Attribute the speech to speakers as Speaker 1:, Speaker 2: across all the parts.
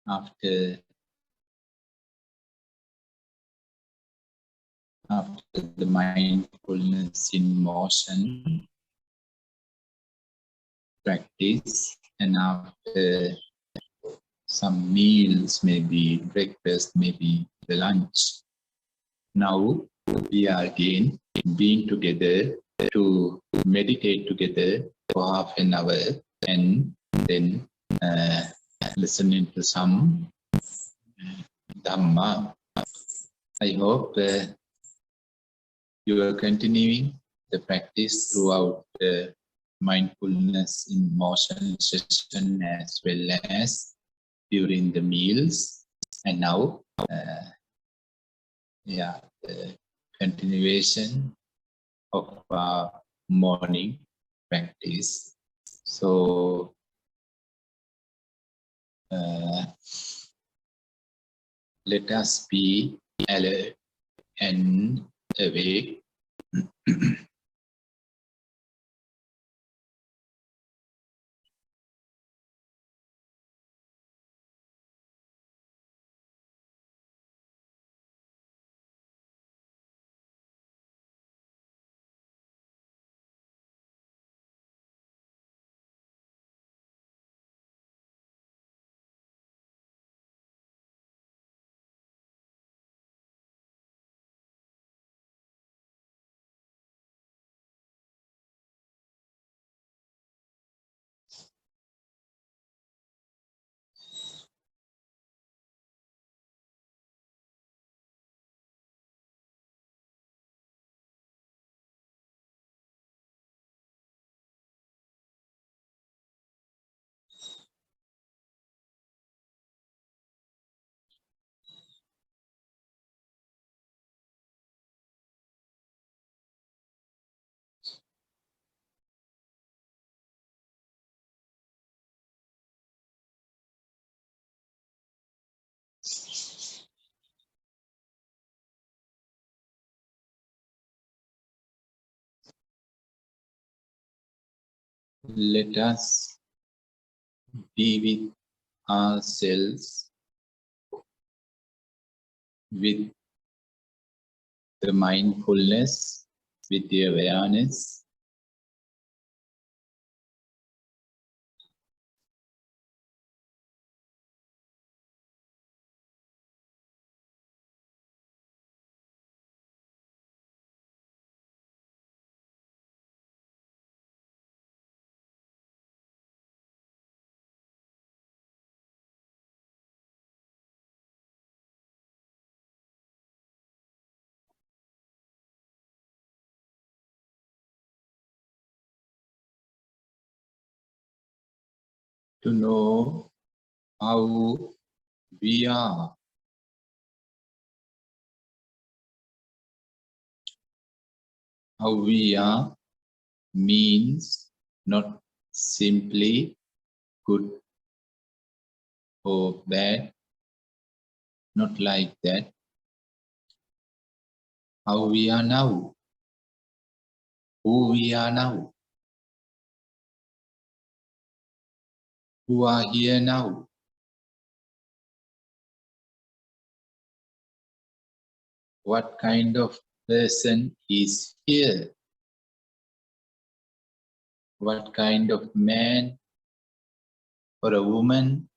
Speaker 1: after the mindfulness in motion practice, and after some meals, maybe breakfast, maybe the lunch. Now we are again being together to meditate together for half an hour and then listening to some Dhamma. I hope you are continuing the practice throughout the mindfulness in motion session as well as during the meals. And now, the continuation of our morning practice. So, let us be alert and awake. Let us be with ourselves, with the mindfulness, with the awareness. To know how we are. How we are means not simply good or bad, not like that. How we are now, who we are now, who are here now. What kind of person is here? What kind of man or a woman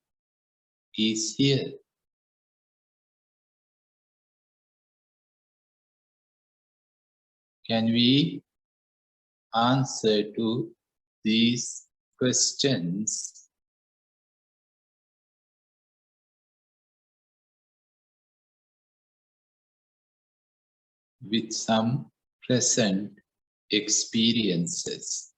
Speaker 1: is here? Can we answer to these questions? With some present experiences.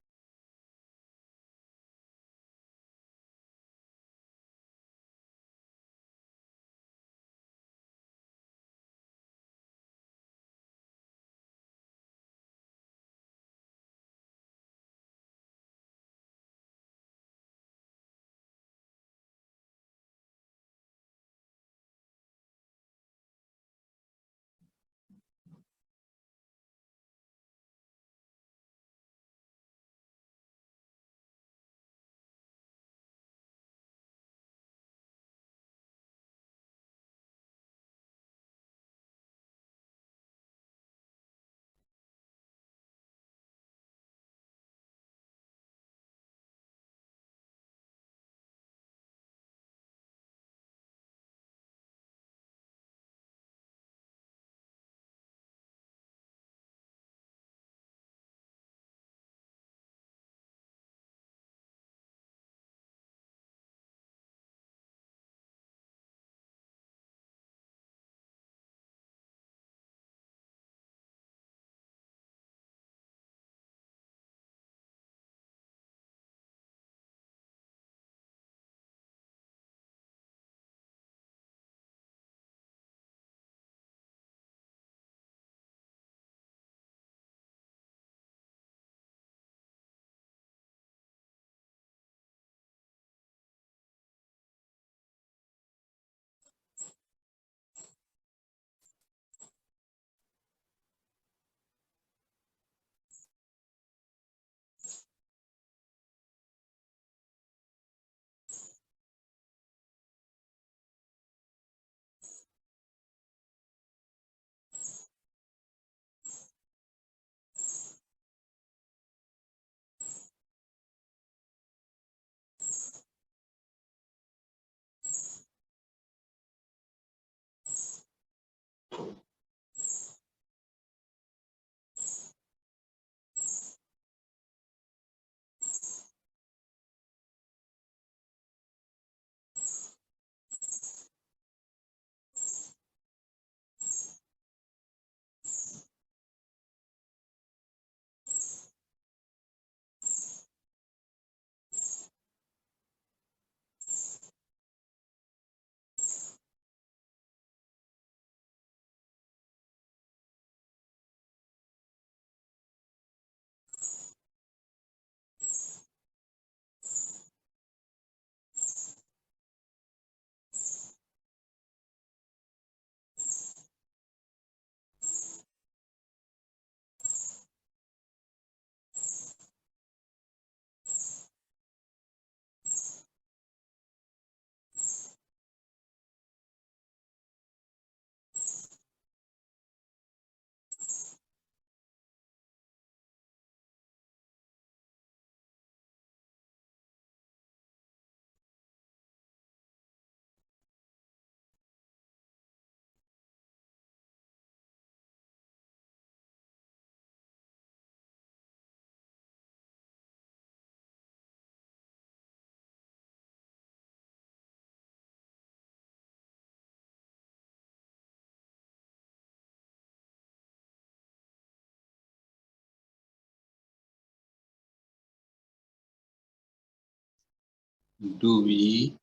Speaker 1: Do we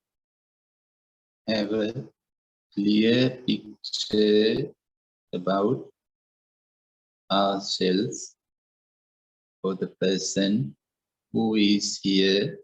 Speaker 1: have a clear picture about ourselves or the person who is here?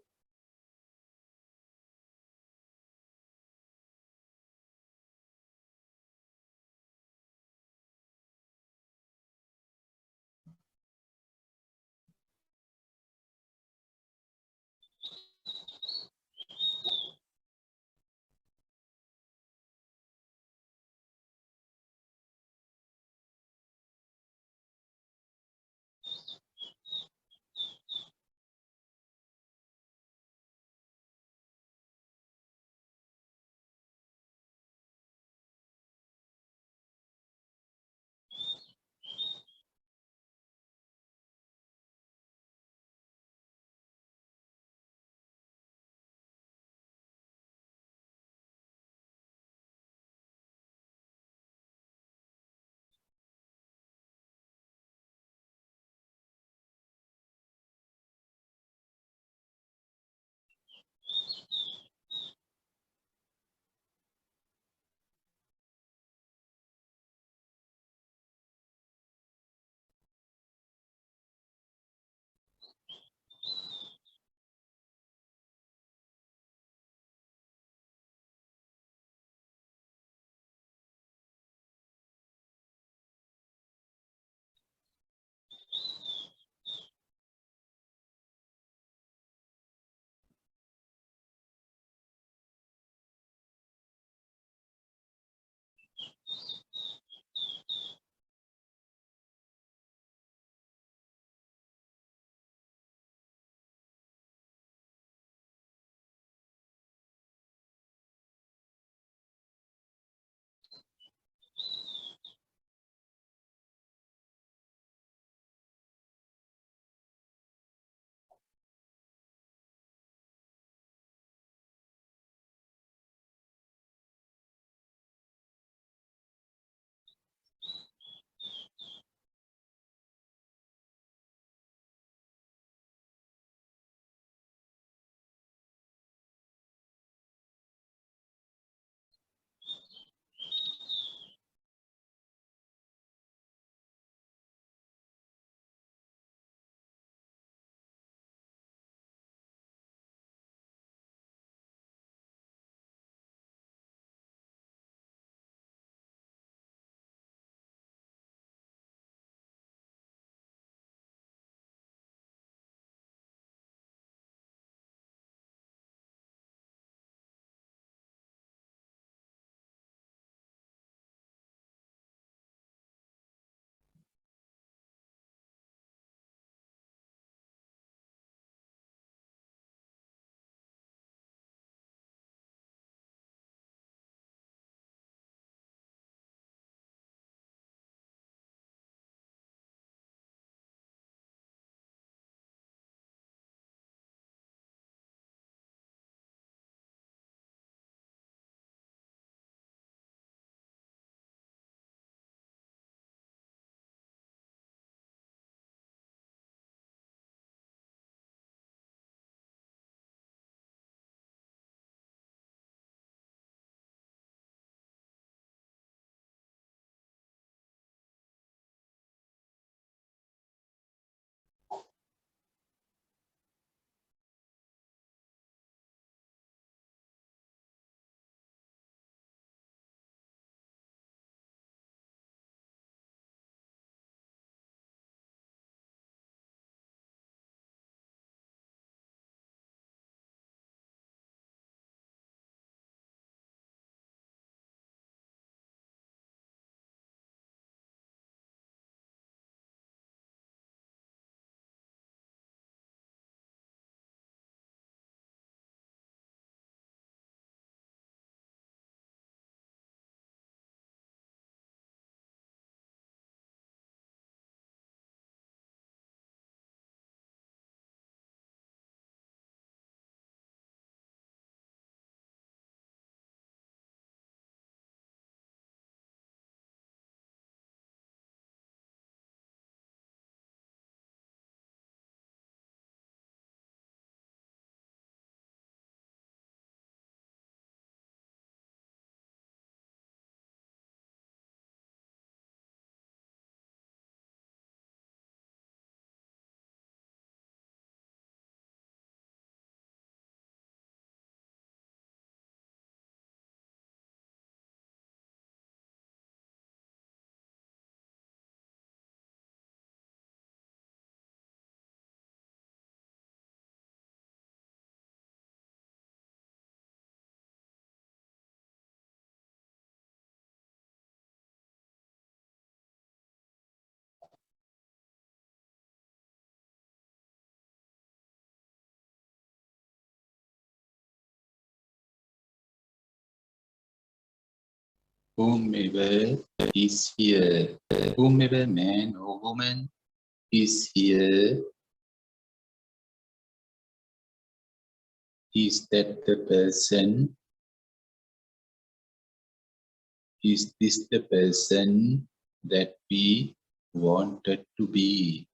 Speaker 1: whomever is here, whomever man or woman is here, is that the person? Is this the person that we wanted to be?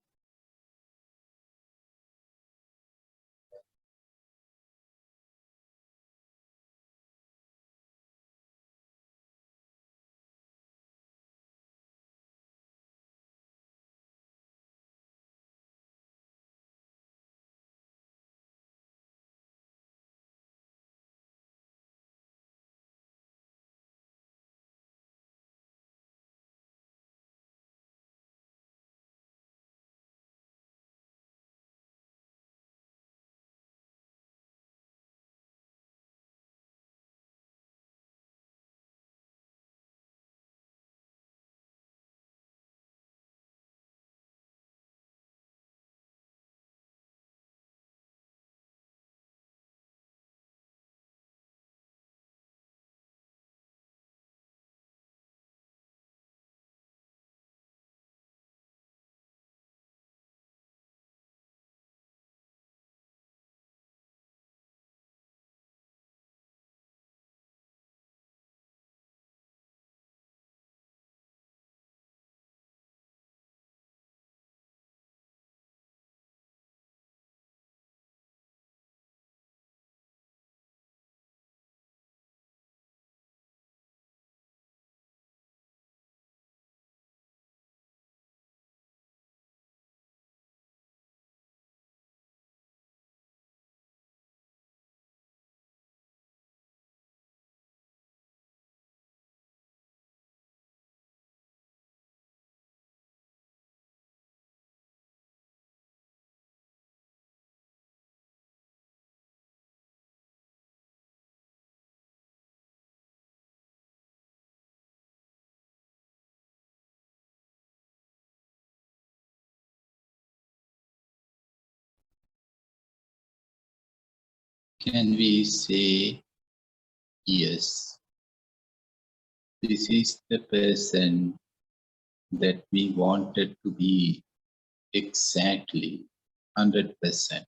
Speaker 1: Can we say, yes, this is the person that we wanted to be exactly 100%?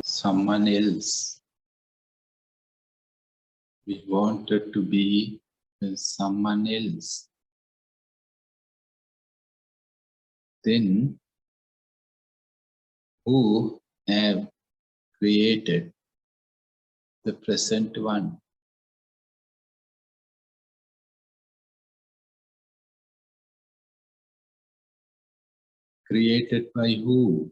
Speaker 1: someone else. We wanted to be someone else. Then who have created the present one? Created by who?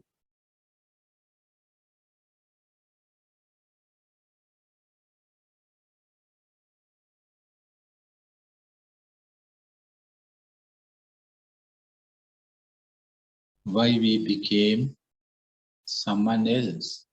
Speaker 1: Why we became someone else?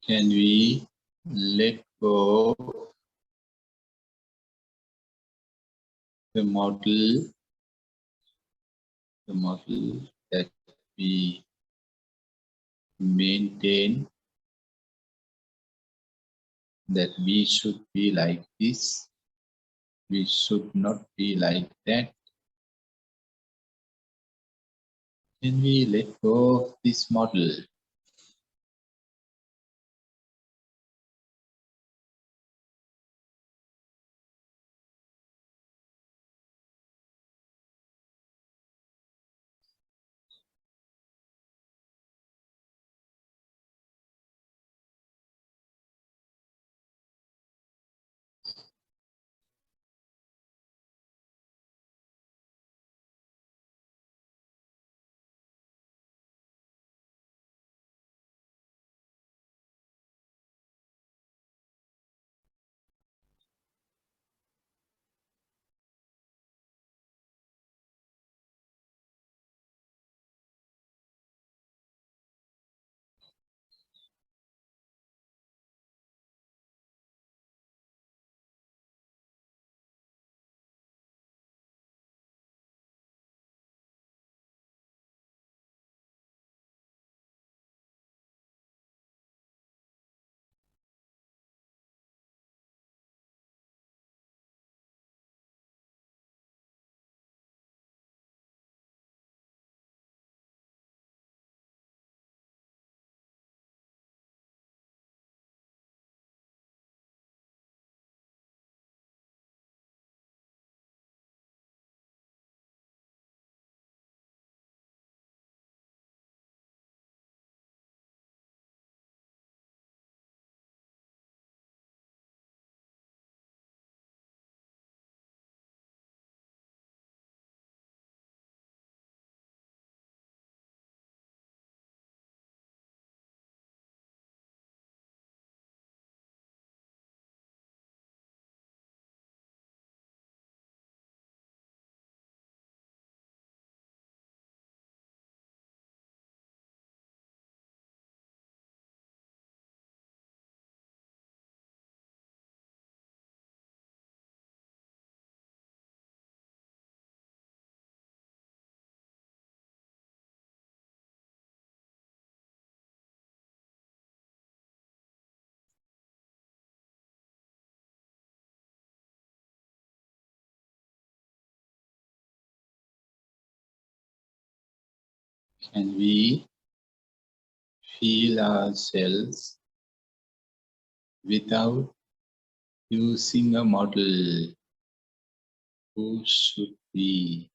Speaker 1: Can we let go the model that we maintain, that we should be like this, we should not be like that? Can we let go of this model? Can we feel ourselves without using a model? Who should be?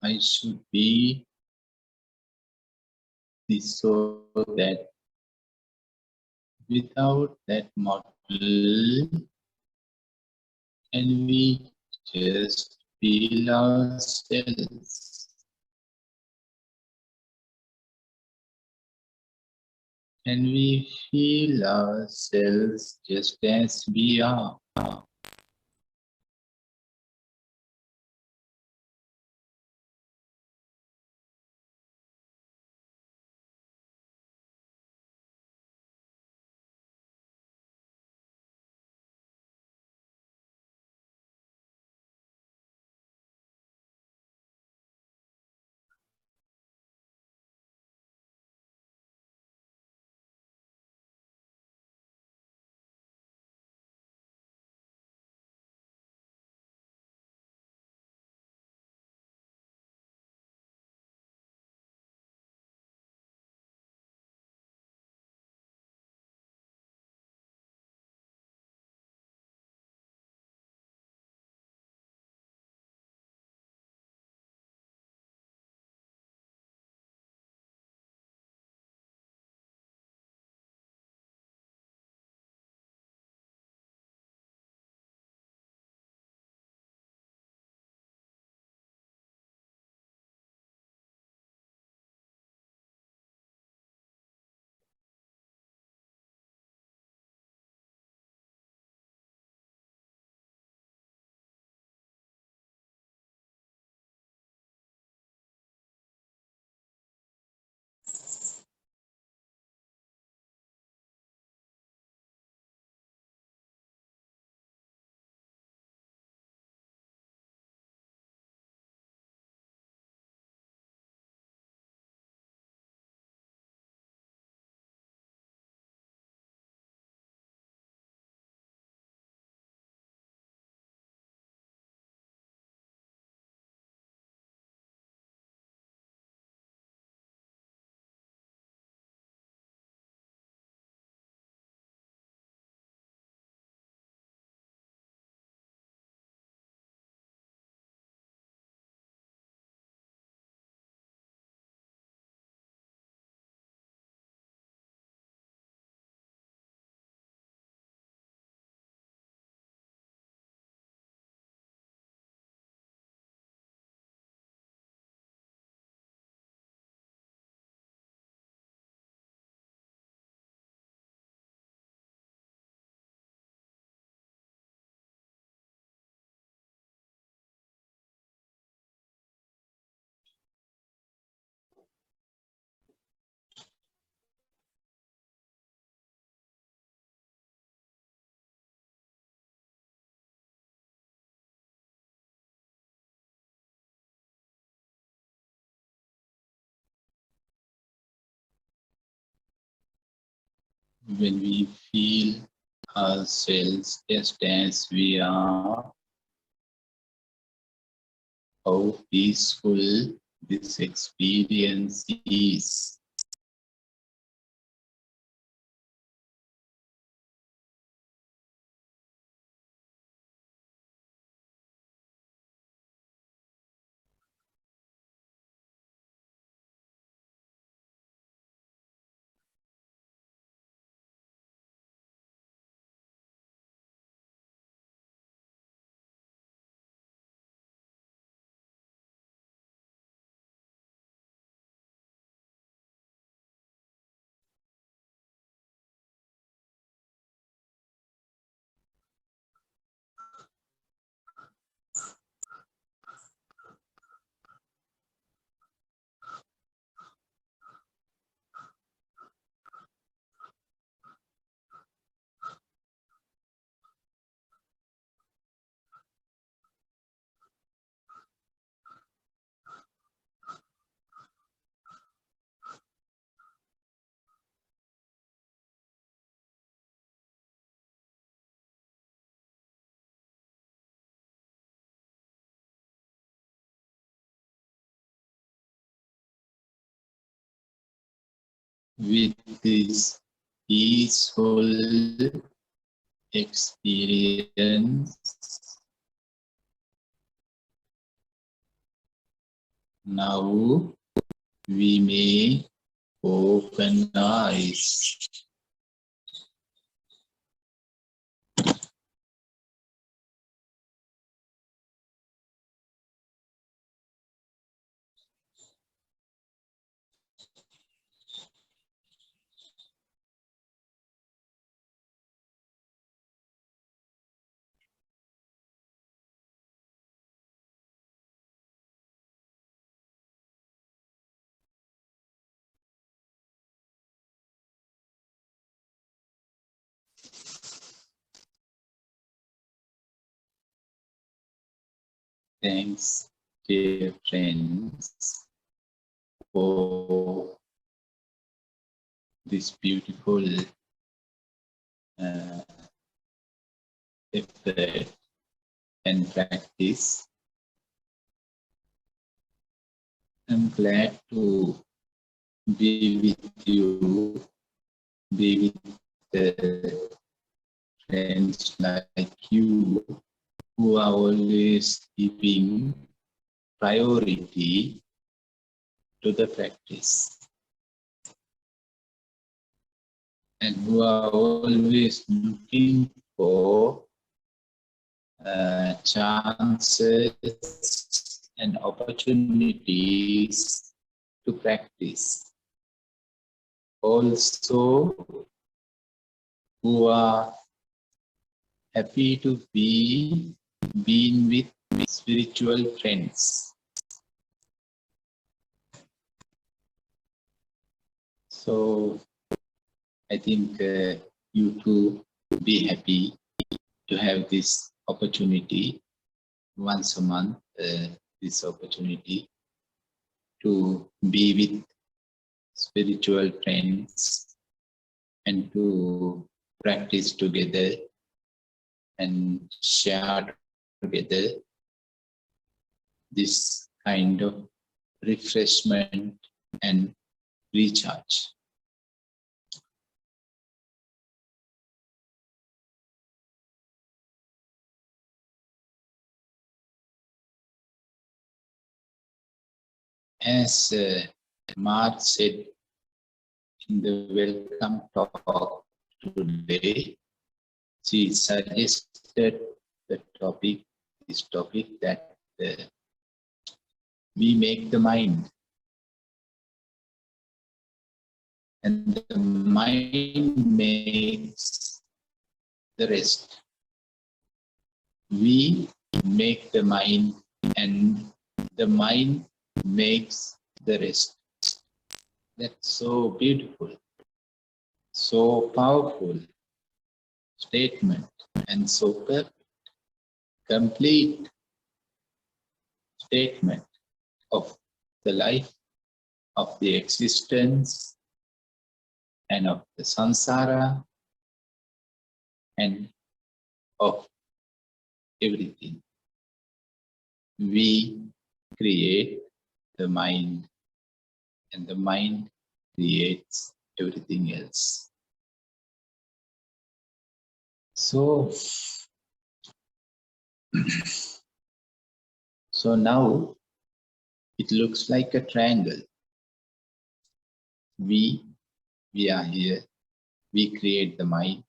Speaker 1: I should be this, so that without that model, can we just feel ourselves? Can we feel ourselves just as we are? when we feel ourselves just as we are, how peaceful this experience is. With this peaceful experience, now we may open our eyes. Thanks, dear friends, for this beautiful uh, effort and practice. I'm glad to be with you, be with friends like you who are always giving priority to the practice and who are always looking for chances and opportunities to practice. Also, who are happy to be being with spiritual friends. So I think you too be happy to have this opportunity once a month, this opportunity to be with spiritual friends and to practice together and share together this kind of refreshment and recharge. As Mark said in the welcome talk today, she suggested the topic, this topic that we make the mind, and the mind makes the rest. We make the mind, and the mind makes the rest. That's so beautiful, so powerful statement, and so perfect, complete statement of the life, of the existence, and of the samsara and of everything. We create the mind, and the mind creates everything else. So, so now it looks like a triangle. We are here. We create the mind.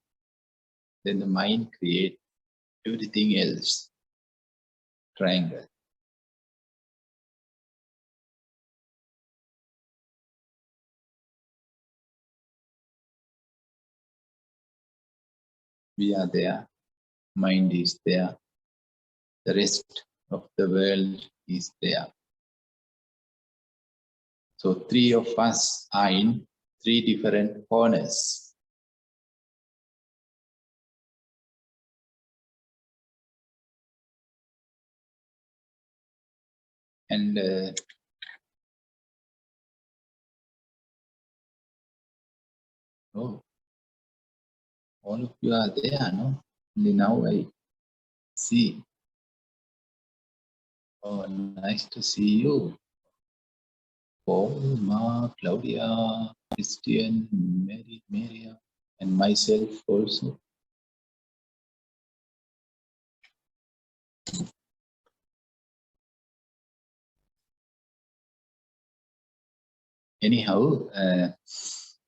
Speaker 1: Then the mind creates everything else. Triangle. We are there. Mind is there. The rest of the world is there. So three of us are in three different corners. And oh, all of you are there, no? Only now I see. Oh, nice to see you. Paul, Mark, Claudia, Christian, Mary, Maria, and myself also. Anyhow,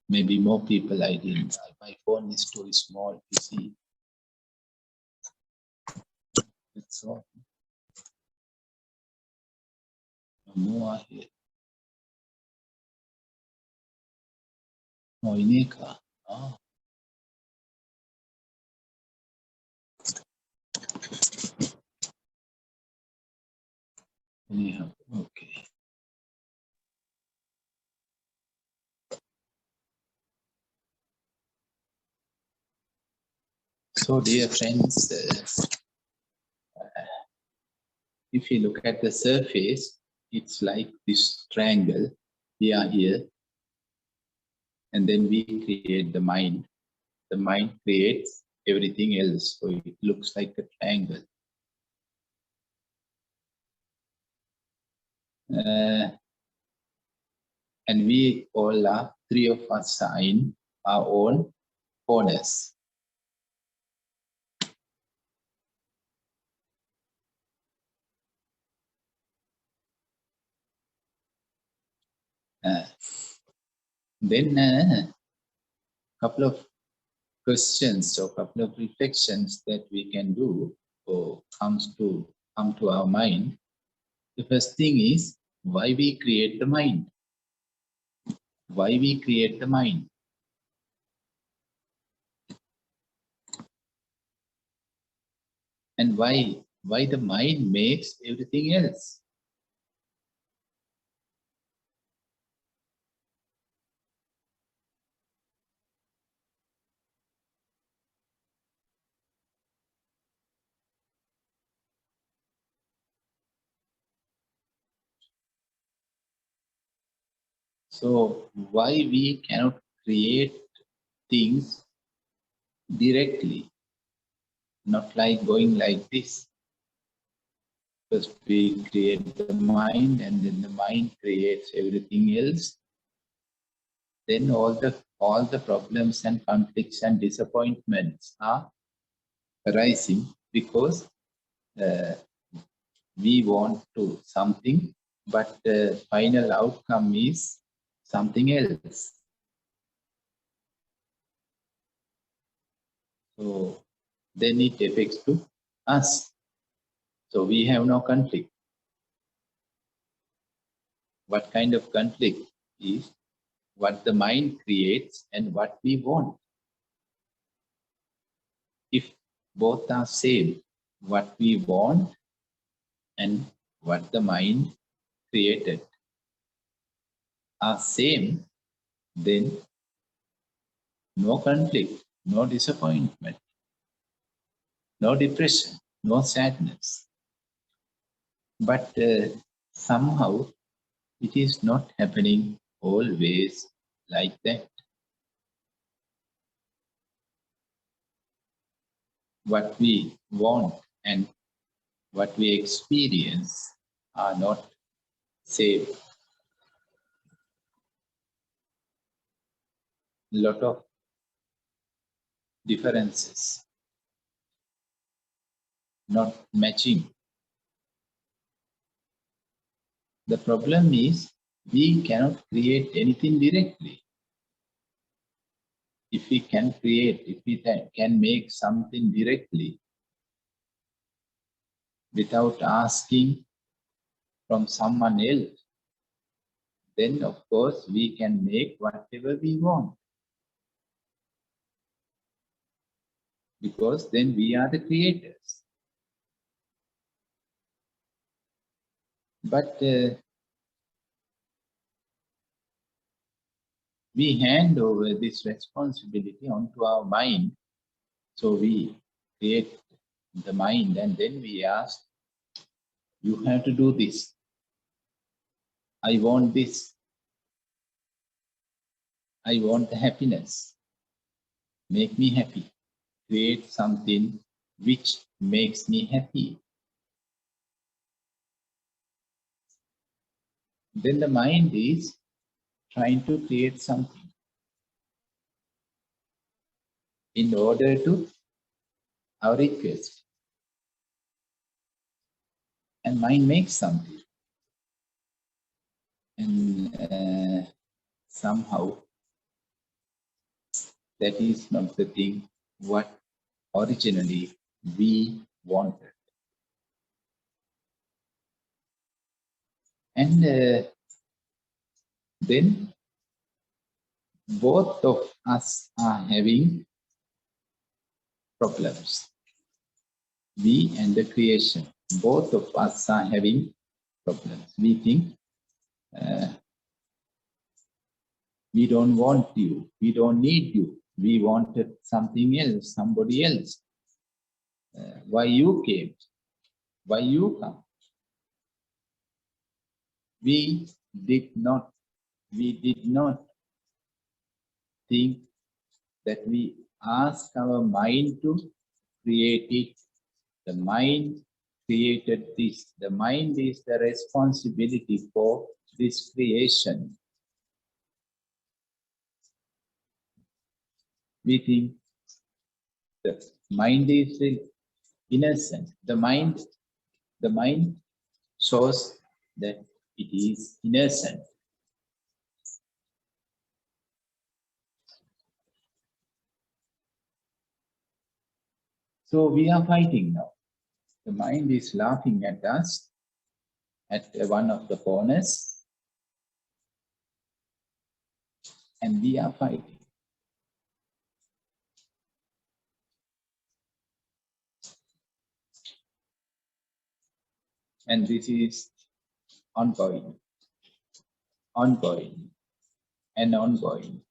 Speaker 1: maybe more people I didn't. My phone is too small to see. That's all. No more here. No, Ineka. Ah. Anyhow, okay. So, dear friends, if you look at the surface, it's like this triangle. We are here, and then we create the mind. The mind creates everything else, so it looks like a triangle. And we all are, three of us are in our own corners. Then a couple of questions or couple of reflections that we can do or come to our mind. The first thing is why we create the mind. Why we create the mind? And why the mind makes everything else? So why we cannot create things directly, not like going like this? First we create the mind, and then the mind creates everything else. Then all the problems and conflicts and disappointments are arising because we want to something, but the final outcome is something else. So then it affects to us. So we have no conflict. What kind of conflict is what the mind creates and what we want? If both are same, what we want and what the mind created are same, then no conflict, no disappointment, no depression, no sadness. But somehow it is not happening always like that. what we want and what we experience are not same. Lot of differences, not matching. The problem is we cannot create anything directly. If we can create, if we can make something directly without asking from someone else, then of course we can make whatever we want. Because then we are the creators. But we hand over this responsibility onto our mind. So we create the mind and then we ask, you have to do this. I want this. I want happiness. Make me happy. Create something which makes me happy. Then the mind is trying to create something in order to our request. And mind makes something. And somehow that is not the thing what originally we wanted. And then both of us are having problems. We and the creation, both of us are having problems. We think we don't want you, we don't need you, we wanted something else, somebody else. Why you came? Why you come? We did not think that we ask our mind to create it. The mind created this. The mind is the responsibility for this creation. We think the mind is innocent. The mind shows that it is innocent. So we are fighting now. The mind is laughing at us at one of the corners, and we are fighting. And this is ongoing, ongoing, and ongoing.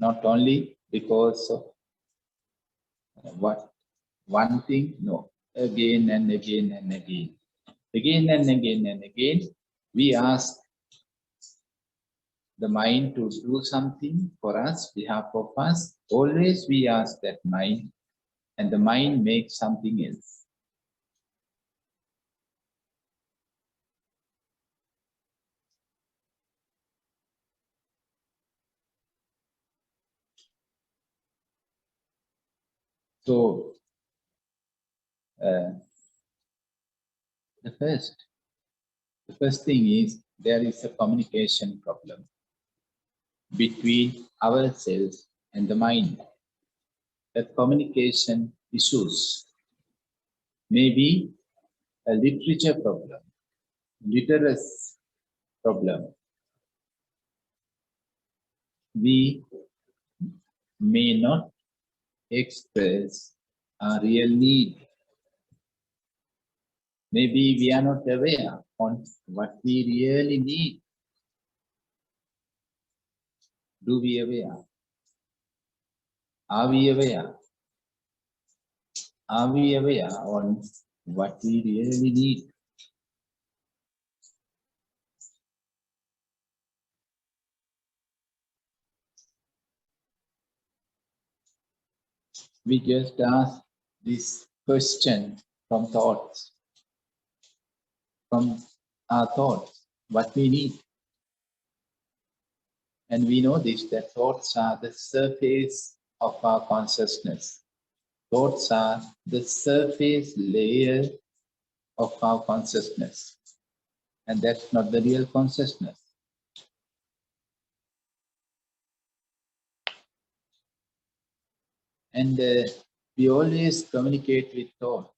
Speaker 1: Not only because of what one thing, no, again and again and again. Again and again and again, we ask the mind to do something for us, behalf of us. Always we ask that mind, and the mind makes something else. So, the first thing is there is a communication problem between ourselves and the mind. The communication issues may be a literature problem, literacy problem. We may not express our real need. Maybe we are not aware on what we really need. Do we aware? Are we aware? Are we aware on what we really need? We just ask this question from thoughts, from our thoughts, what we need. And we know this, that thoughts are the surface of our consciousness. Thoughts are the surface layer of our consciousness. And that's not the real consciousness. And we always communicate with thoughts.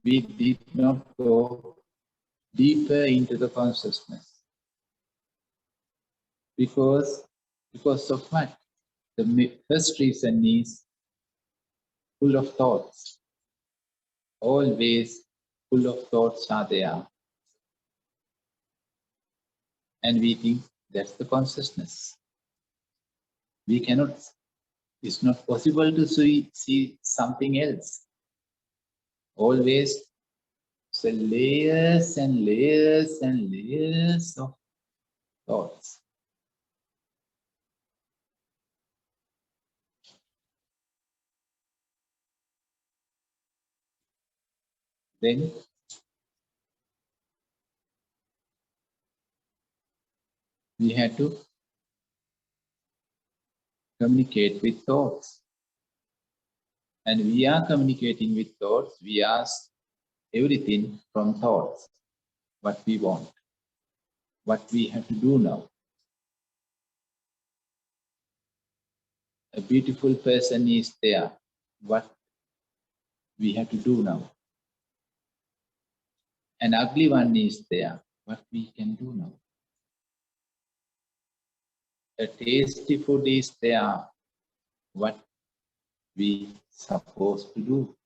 Speaker 1: We did not go deeper into the consciousness. Because of what? The first reason is full of thoughts. Always full of thoughts are there. And we think that's the consciousness. We cannot, it's not possible to see something else. Always so layers and layers and layers of thoughts. Then we had to communicate with thoughts. And we are communicating with thoughts. We ask everything from thoughts. What we want. What we have to do now. A beautiful person is there. What we have to do now. An ugly one is there. What we can do now. A tasty food is there. What we supposed to do.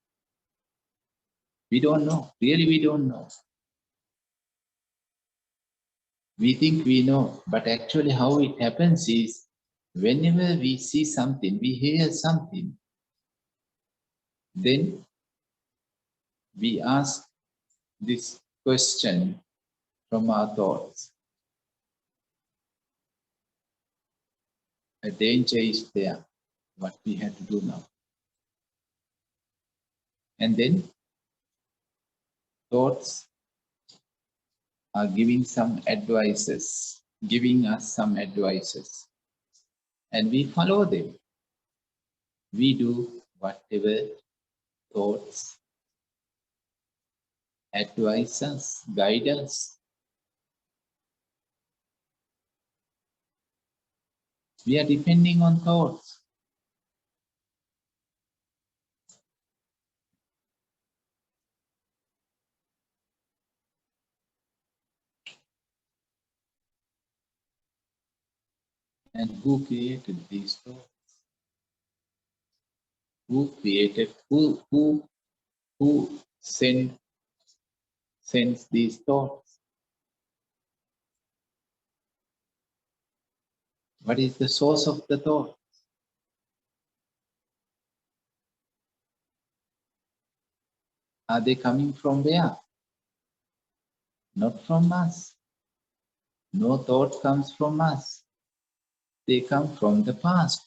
Speaker 1: We don't know. Really, we don't know. We think we know, but actually how it happens is whenever we see something, we hear something, then we ask this question from our thoughts. A danger is there. What we have to do now. And then thoughts are giving some advices, giving us some advices. And we follow them. We do whatever thoughts advise us, guide us. We are depending on thoughts. And who created these thoughts? Who created, who sends these thoughts? What is the source of the thought? Are they coming from where? Not from us. No thought comes from us. They come from the past.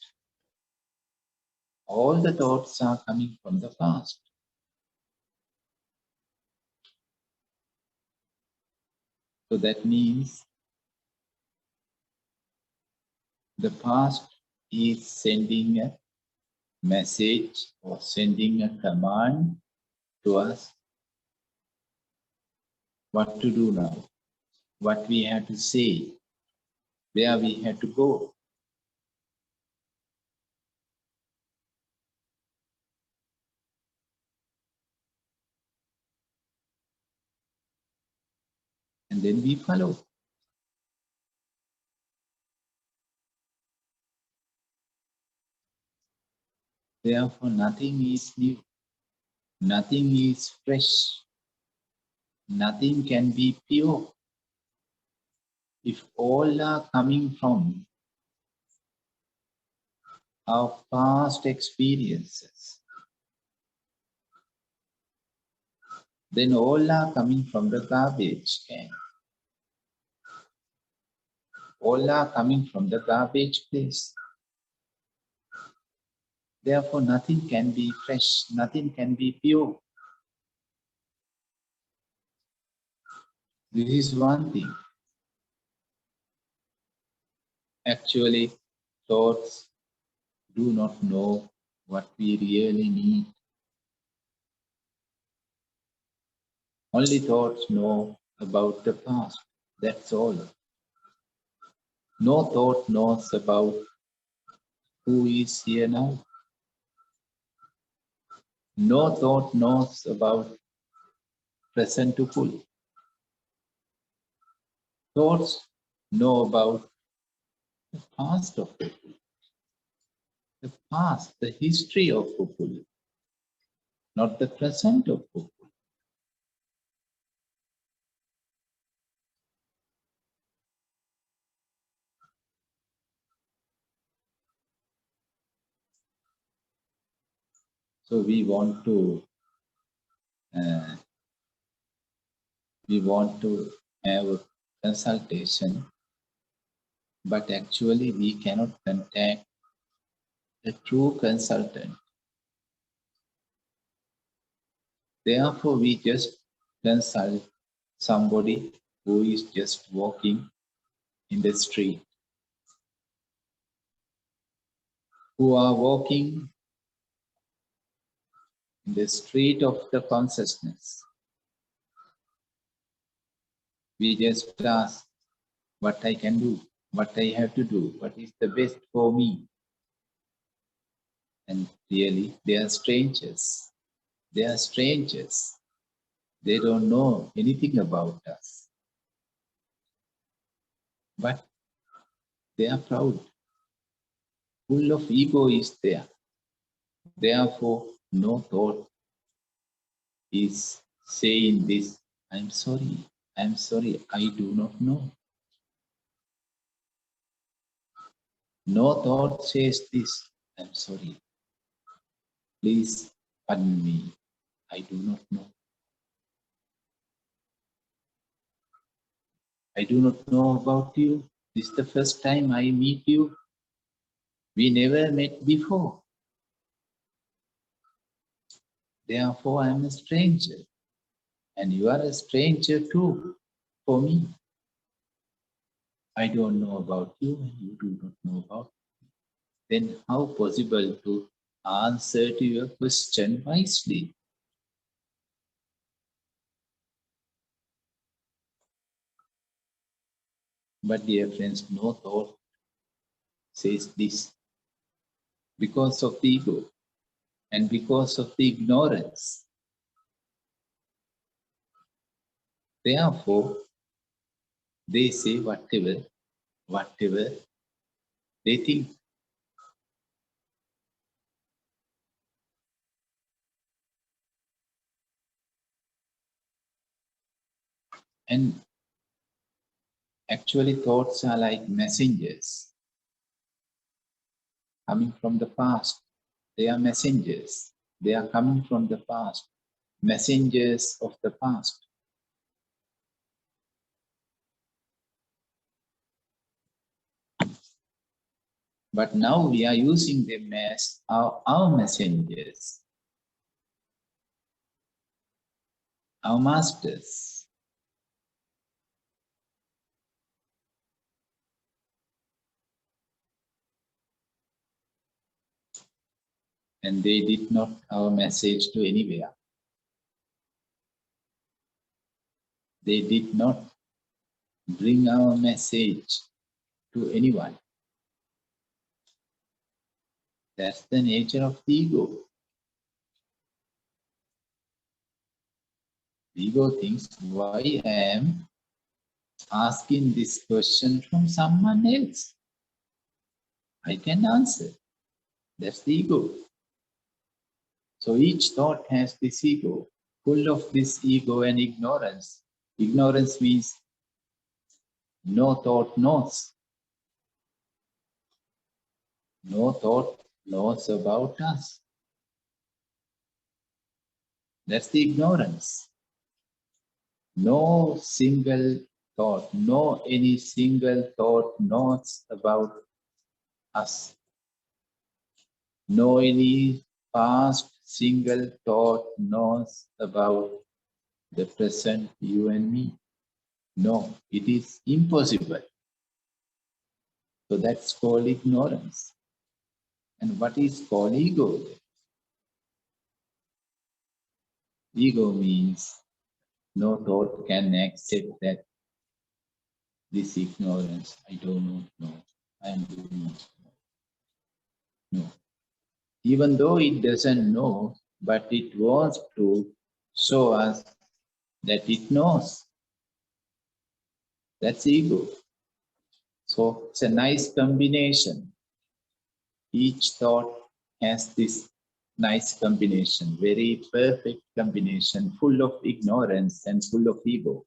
Speaker 1: All the thoughts are coming from the past. So that means the past is sending a message or sending a command to us what to do now, what we have to say, where we have to go. And then we follow. Therefore, nothing is new. Nothing is fresh. Nothing can be pure. If all are coming from our past experiences, then all are coming from the garbage can. All are coming from the garbage place. Therefore, nothing can be fresh, nothing can be pure. This is one thing. Actually, thoughts do not know what we really need. Only thoughts know about the past. That's all. No thought knows about who is here now. No thought knows about present to full. Thoughts know about the past of Upul, the past, the history of Upul, not the present of Upul. So we want to have a consultation, but actually we cannot contact a true consultant. Therefore, we just consult somebody who is just walking in the street, who are walking in the street of the consciousness. We just ask what I can do, what I have to do, what is the best for me. And really, they are strangers. They are strangers. They don't know anything about us. But they are proud. Full of ego is there. Therefore, no thought is saying this, I'm sorry, I do not know. No thought says this, I'm sorry, please pardon me, I do not know. I do not know about you. This is the first time I meet you. We never met before. Therefore, I am a stranger. And you are a stranger too for me. I don't know about you and you do not know about me. Then how possible to answer to your question wisely? But dear friends, no thought says this because of the ego and because of the ignorance. Therefore, they say whatever they think. And actually, thoughts are like messengers coming from the past. They are messengers. They are coming from the past. Messengers of the past. But now we are using them as our messengers, our masters. And they did not our message to anywhere. They did not bring our message to anyone. That's the nature of the ego. The ego thinks, why I am asking this question from someone else? I can answer. That's the ego. So each thought has this ego, full of this ego and ignorance. Ignorance means no thought knows. No thought knows about us. That's the ignorance. No single thought, no any single thought knows about us. No any past single thought knows about the present you and me. No, it is impossible. So that's called ignorance. And what is called ego? Ego means no thought can accept that this ignorance. I don't know. No, I am doing not know. No. Even though it doesn't know, but it wants to show us that it knows. That's ego. So it's a nice combination. Each thought has this nice combination, very perfect combination, full of ignorance and full of ego.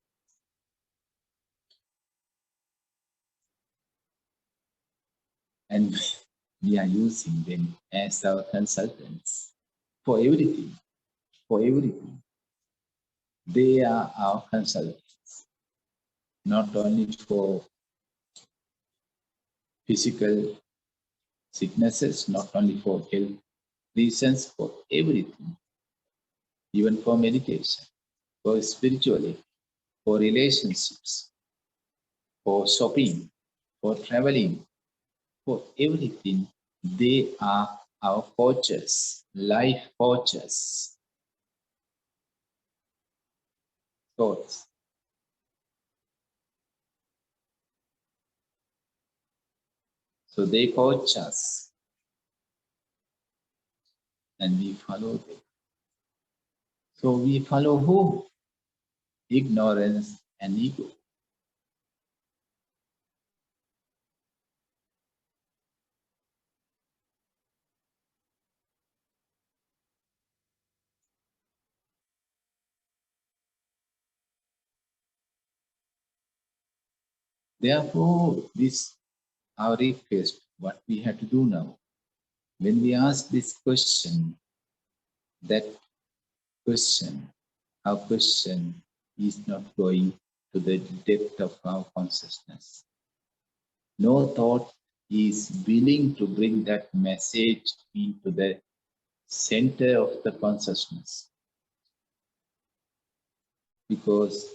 Speaker 1: And we are using them as our consultants for everything, for everything. They are our consultants, not only for physical sicknesses, not only for health reasons, for everything, even for meditation, for spirituality, for relationships, for shopping, for traveling, for everything. They are our coaches, life coaches, thoughts. So they coach us and we follow them. So we follow who? Ignorance and ego. Therefore, this our request, what we have to do now. When we ask this question, that question, our question is not going to the depth of our consciousness. No thought is willing to bring that message into the center of the consciousness because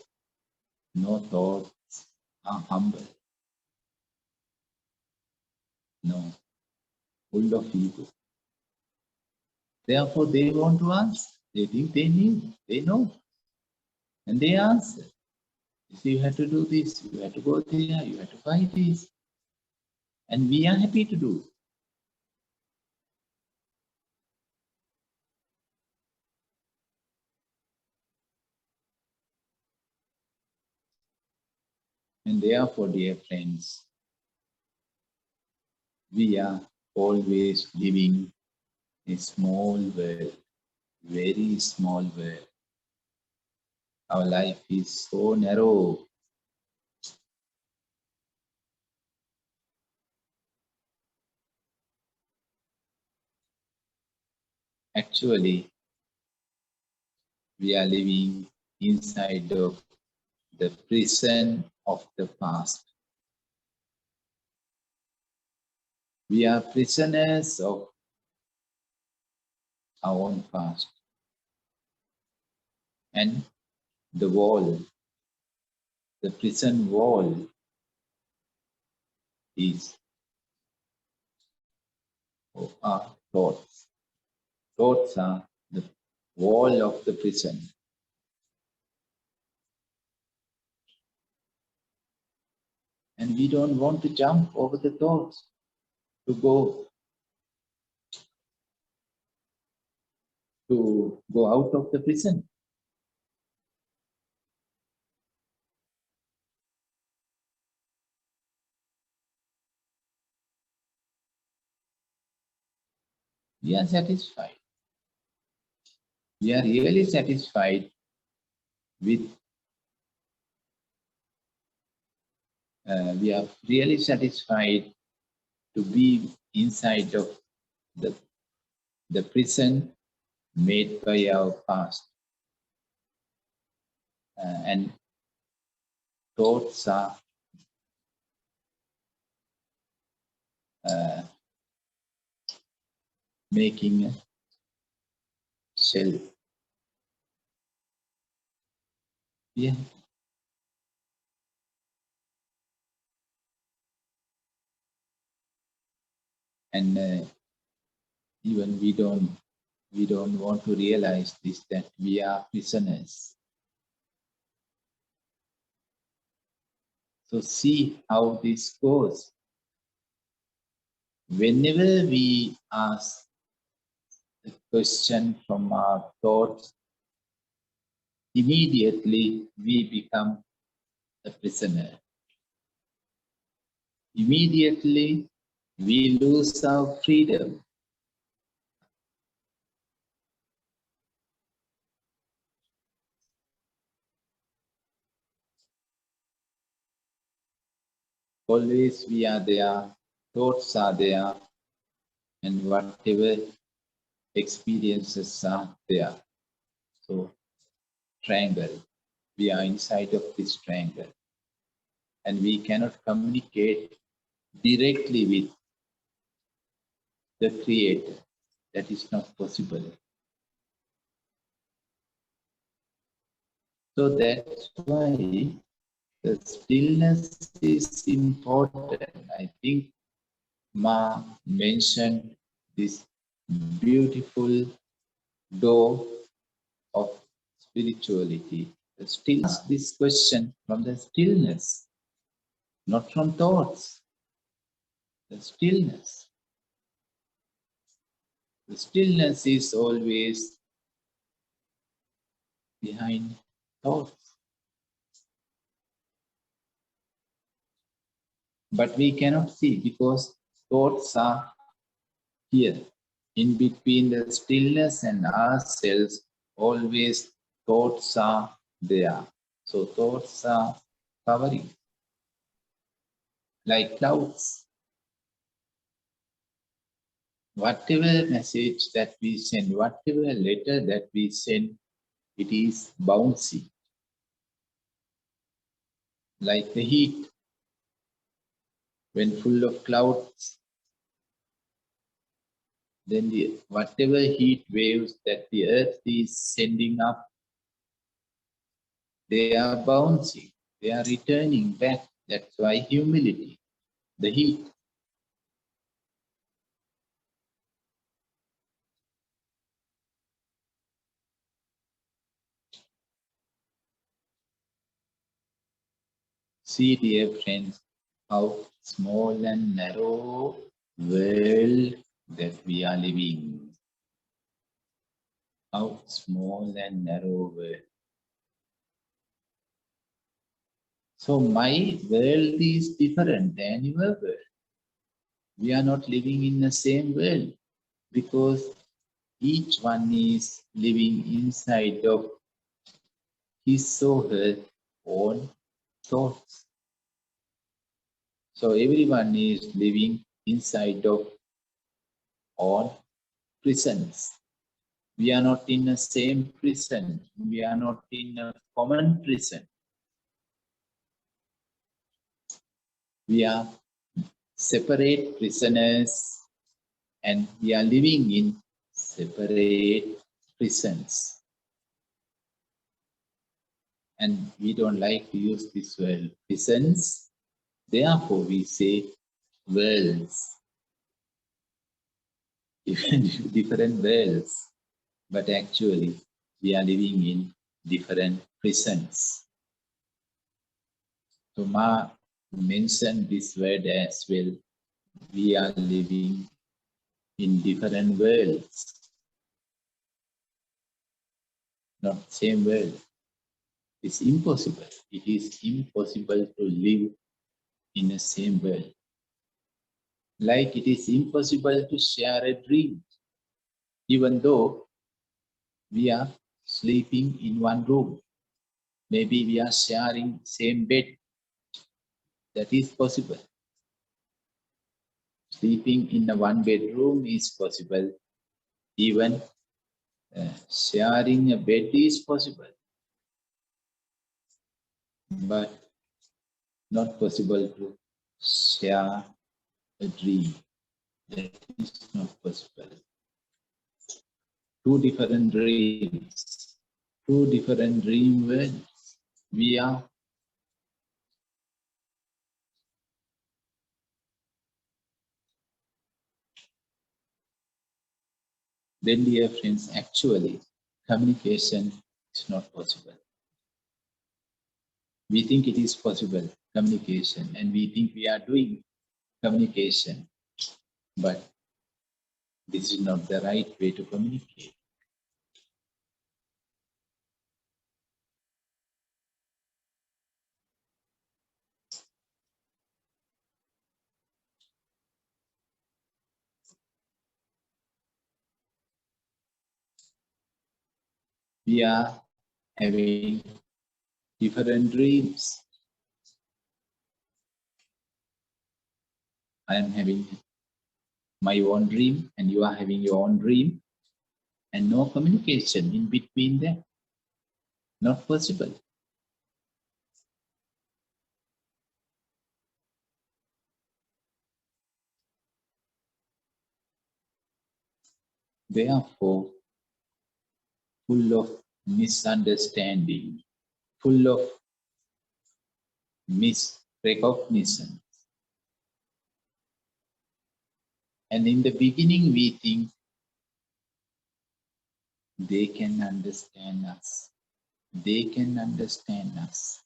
Speaker 1: no thoughts are humble, no, full of ego. Therefore, they want to answer. They think they knew, they know, and they answer. You have to do this, you have to go there, you have to buy this. And we are happy to do. And therefore, dear friends, we are always living a small world, very small world. Our life is so narrow. Actually, we are living inside of the prison of the past. We are prisoners of our own past. And the wall, the prison wall is our thoughts. Thoughts are the wall of the prison. And we don't want to jump over the thoughts to go out of the prison. We are satisfied. We are really satisfied with, we are really satisfied to be inside of the prison made by our past. And thoughts are making a shell. Yeah. And even we don't want to realize this, that we are prisoners. So see how this goes. Whenever we ask a question from our thoughts, immediately we become a prisoner. Immediately we lose our freedom. Always we are there, thoughts are there, and whatever experiences are there. So, triangle. We are inside of this triangle. And we cannot communicate directly with the Creator. That is not possible. So that's why the stillness is important. I think Ma mentioned this beautiful door of spirituality. The stillness, this question from the stillness, not from thoughts. The stillness. The stillness is always behind thoughts. But we cannot see because thoughts are here. In between the stillness and ourselves, always thoughts are there. So thoughts are covering like clouds. Whatever message that we send, whatever letter that we send, it is bouncy, like the heat. When full of clouds, then whatever heat waves that the earth is sending up, they are bouncing, they are returning back. That's why humility, the heat. See, dear friends, how small and narrow world that we are living. How small and narrow world. So my world is different than your world. We are not living in the same world because each one is living inside of his or her own thoughts. So everyone is living inside of own prisons. We are not in the same prison. We are not in a common prison. We are separate prisoners and we are living in separate prisons. And we don't like to use this word prisons. Therefore, we say worlds, different worlds. But actually, we are living in different prisons. So Ma mentioned this word as well. We are living in different worlds, not same world. It's impossible. It is impossible to live in the same world. Like it is impossible to share a dream, even though we are sleeping in one room. Maybe we are sharing same bed. That is possible. Sleeping in a one bedroom is possible. Even sharing a bed is possible. But not possible to share a dream. That is not possible. two different dreams, two different dream worlds. We are. Then, dear friends, actually, communication is not possible. We think it is possible, communication, and we think we are doing communication, but this is not the right way to communicate. We are having different dreams. I am having my own dream, and you are having your own dream, and no communication in between them. Not possible. Therefore, full of misunderstanding, full of misrecognition. And in the beginning, we think they can understand us. They can understand us.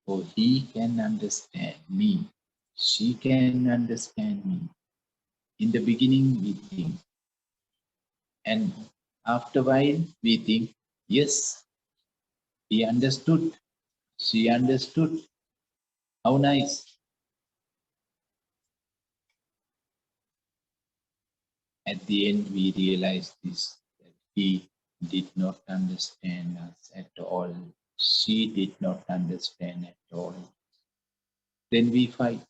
Speaker 1: Or he can understand me. She can understand me. In the beginning, we think. And after a while, we think, yes, he understood. She understood. How nice. At the end, we realize this, that he did not understand us at all. She did not understand at all. Then we fight.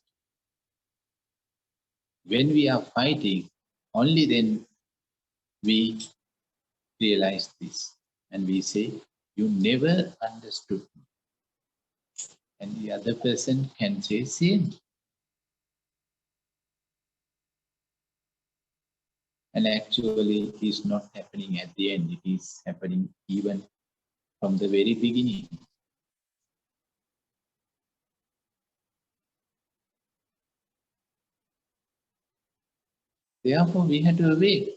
Speaker 1: When we are fighting, only then we realize this. And we say, you never understood me. And the other person can say same. And actually, it is not happening at the end. It is happening even from the very beginning. Therefore, we have to awake.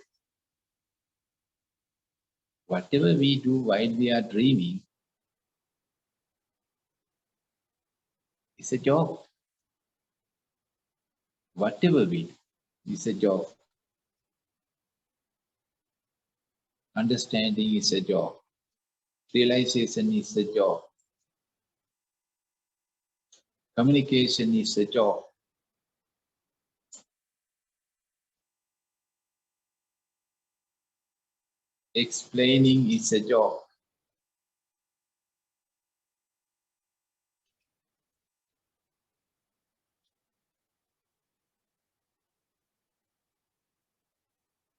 Speaker 1: Whatever we do while we are dreaming is a job. Whatever we do is a job. Understanding is a job. Realization is a job. Communication is a job. Explaining is a job.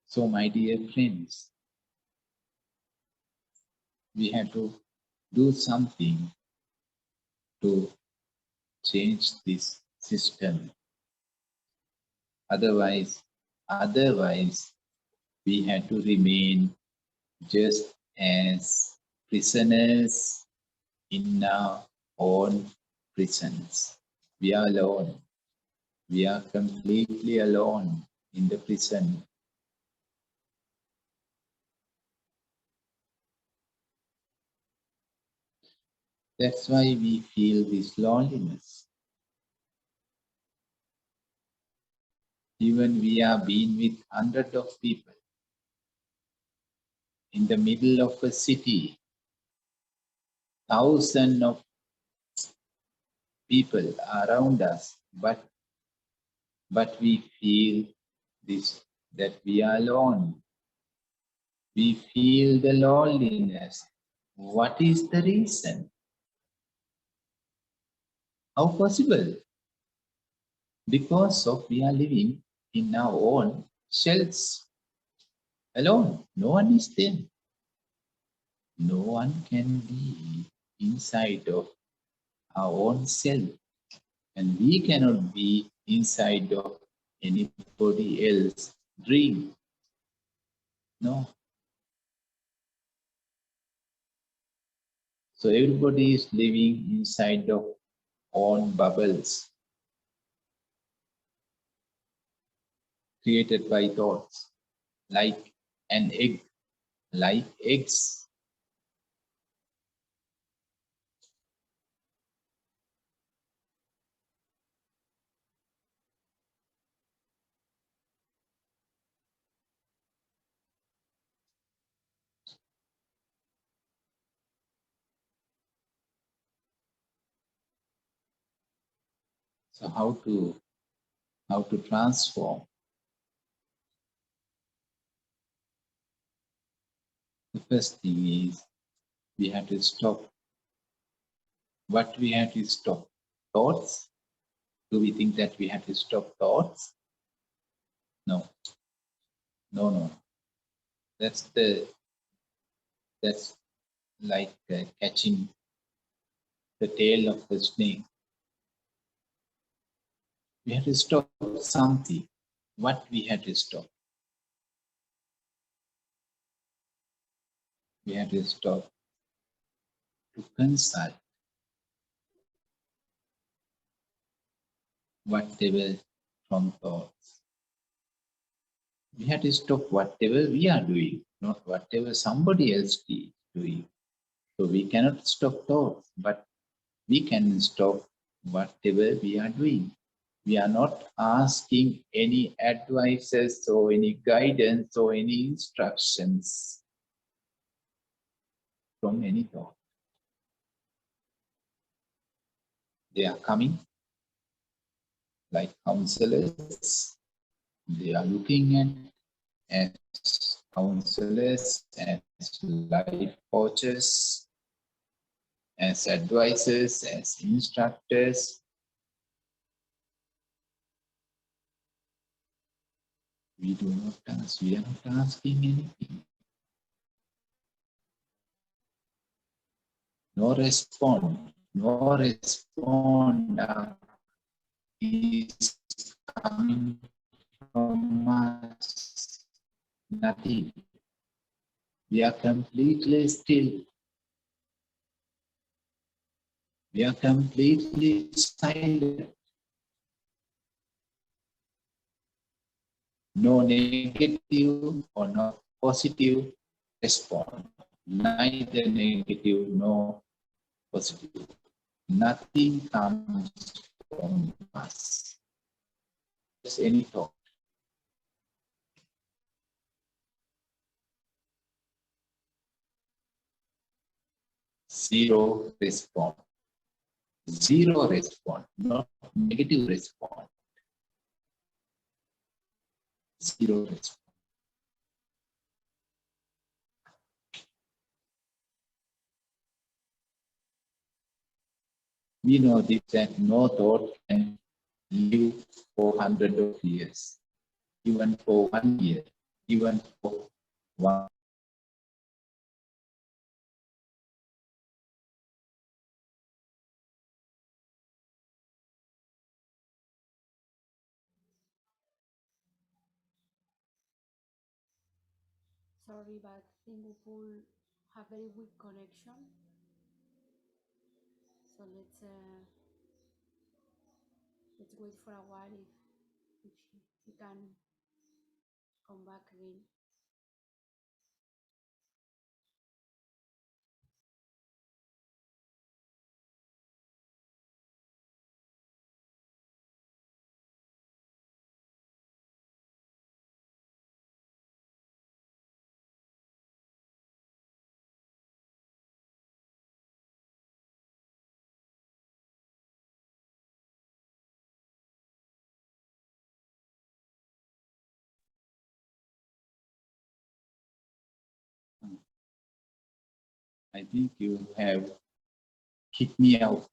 Speaker 1: So, my dear friends, we have to do something to change this system. Otherwise, we have to remain just as prisoners in our own prisons. We are alone. We are completely alone in the prison. That's why we feel this loneliness. Even we are being with hundreds of people in the middle of a city, thousands of people around us, but we feel this, that we are alone. We feel the loneliness. What is the reason? How possible? Because of we are living in our own shells alone. No one is there. No one can be inside of our own self. And we cannot be inside of anybody else's dream. No. So everybody is living inside their own bubbles created by thoughts, like an egg, like eggs. So how to transform? The first thing is we have to stop. What we have to stop? Thoughts? Do we think that we have to stop thoughts? No, no. That's like catching the tail of the snake. We have to stop something. What we have to stop? We have to stop to consult whatever from thoughts. We have to stop whatever we are doing, not whatever somebody else is doing. So we cannot stop thoughts, but we can stop whatever we are doing. We are not asking any advices or any guidance or any instructions from any thought. They are coming like counselors. They are looking at as counselors, as life coaches, as advisors, as instructors. We are not asking anything. No respond is coming from us. Nothing. We are completely still. We are completely silent. No negative or no positive response. Neither negative nor positive. Nothing comes from us. Just any thought. Zero response. Zero response, not negative response. Zero response. We know this that no thought can live for hundreds of years, even for 1 year, even for one.
Speaker 2: Sorry, but I think we will have very weak connection. So let's wait for a while if he can come back again.
Speaker 1: I think you have kicked me out.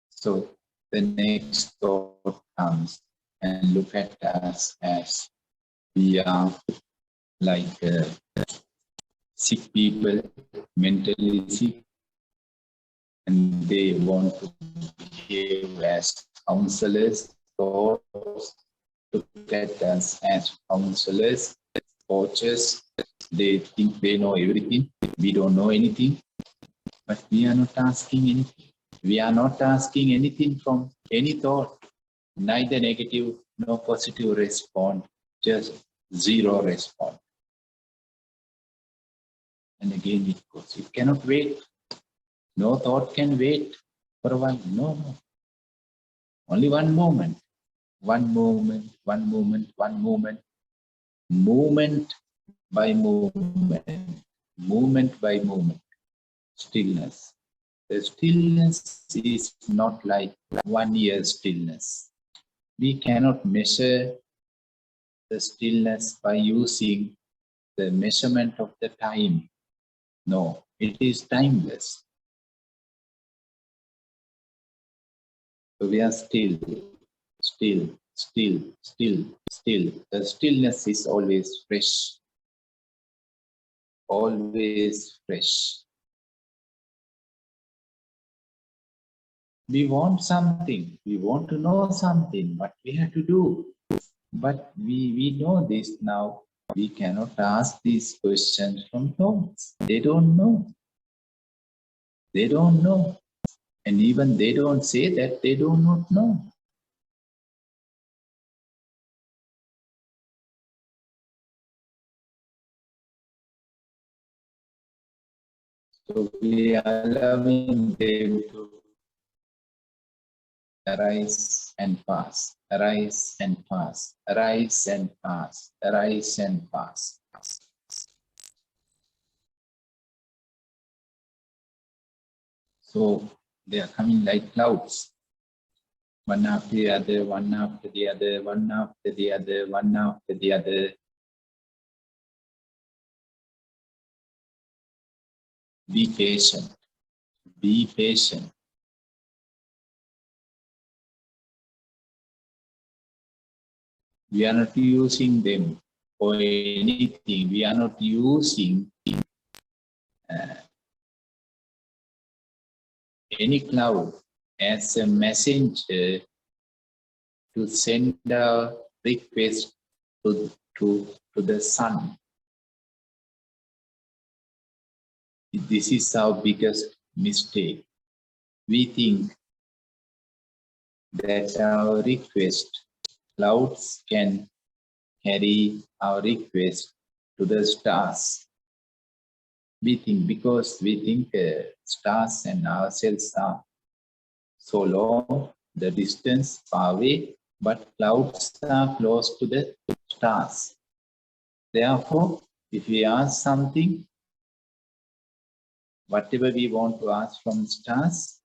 Speaker 1: So the next thought comes and look at us as we are like sick people, mentally sick, and they want to behave as counselors, thoughts look at us as counselors, coaches. They think they know everything. We don't know anything, but we are not asking anything. We are not asking anything from any thought, neither negative nor positive response, just zero response. And again it goes. It cannot wait. No thought can wait for a while. No, no. Only one moment. One moment, one moment, one moment. Moment by moment. Moment by moment. Stillness. The stillness is not like 1 year stillness. We cannot measure the stillness by using the measurement of the time. No, it is timeless. So we are still, still, still, still, still. The stillness is always fresh. Always fresh. We want something. We want to know something. What we have to do. But we know this now. We cannot ask these questions from thoughts. They don't know. They don't know. And even they don't say that they do not know. So we are allowing them to arise and pass, arise and pass, arise and pass, arise and pass. So they are coming like clouds, one after the other, one after the other, one after the other, one after the other. Be patient, be patient. We are not using them for anything. We are not using any cloud as a messenger to send a request to the sun. This is our biggest mistake. We think that our request, clouds can carry our request to the stars. We think because we think stars and ourselves are so long, the distance far away, but clouds are close to the stars. Therefore, if we ask something, whatever we want to ask from stars,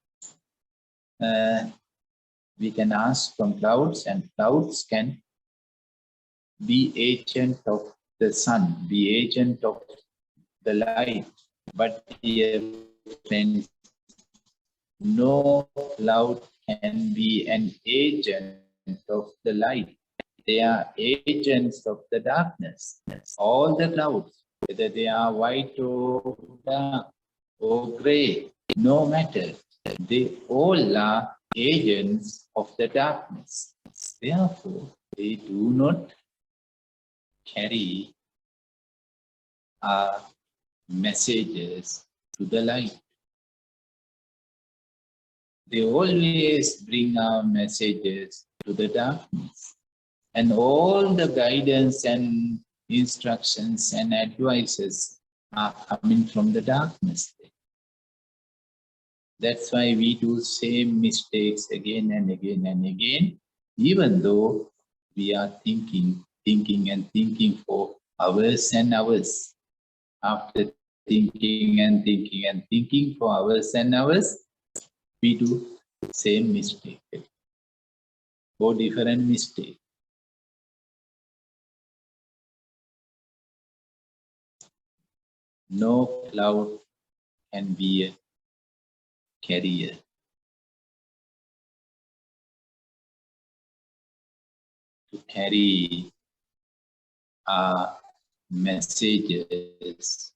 Speaker 1: we can ask from clouds, and clouds can be agent of the sun, be agent of the light. But dear friends, no cloud can be an agent of the light. They are agents of the darkness. All the clouds, whether they are white or dark or gray, no matter, they all are agents of the darkness. Therefore, they do not carry our messages to the light. They always bring our messages to the darkness. And all the guidance and instructions and advices are coming from the darkness. That's why we do same mistakes again and again and again, even though we are thinking and thinking for hours and hours. After thinking and thinking and thinking for hours and hours, we do same mistake or different mistake. No cloud can be a carrier. To carry our messages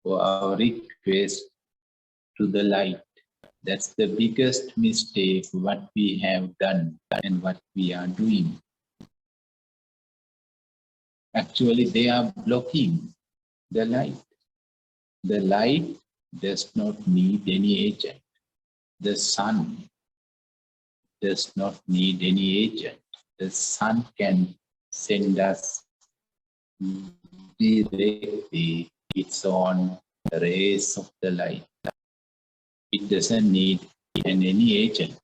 Speaker 1: or our request to the light. That's the biggest mistake what we have done and what we are doing. Actually, they are blocking the light. The light does not need any agent. The sun does not need any agent. The sun can send us directly its own rays of the light. It doesn't need any agent.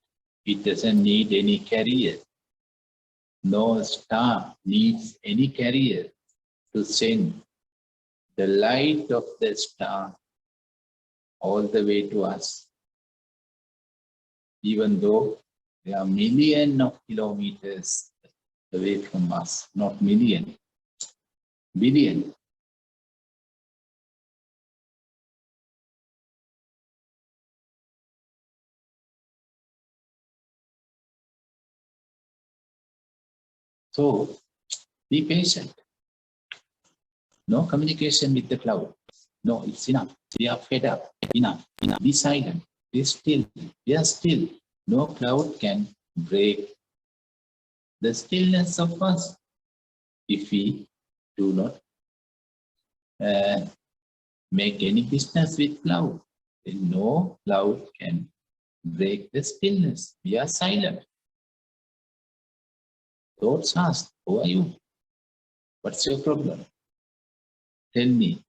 Speaker 1: It doesn't need any carrier. No star needs any carrier to send the light of the star all the way to us. Even though there are millions of kilometers away from us, not million, billion. So be patient. No communication with the cloud. No, it's enough. We are fed up. Enough. Enough. Be silent. Be still. We are still. No cloud can break the stillness of us if we do not make any business with cloud. Then no cloud can break the stillness. We are silent. Thoughts ask, who are you? What's your problem? Tell me.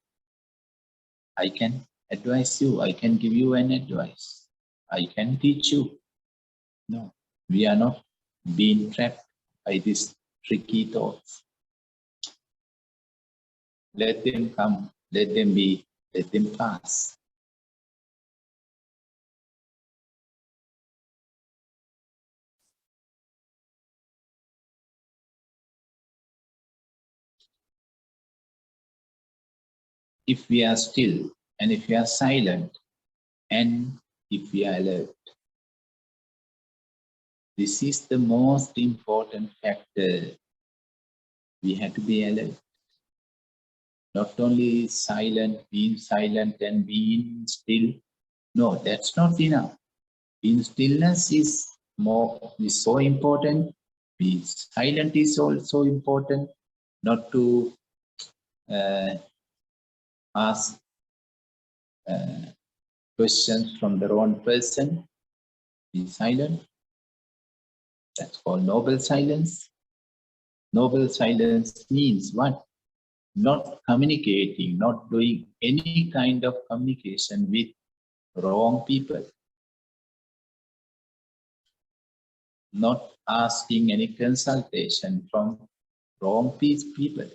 Speaker 1: I can advise you. I can give you an advice. I can teach you. No, we are not being trapped by these tricky thoughts. Let them come. Let them be. Let them pass. If we are still and if we are silent and if we are alert, this is the most important factor. We have to be alert. Not only silent and being still. No, that's not enough. Being stillness is so important. Being silent is also important. Not to ask questions from the wrong person. Be silent. That's called noble silence. Noble silence means what? Not communicating, not doing any kind of communication with wrong people. Not asking any consultation from wrong people.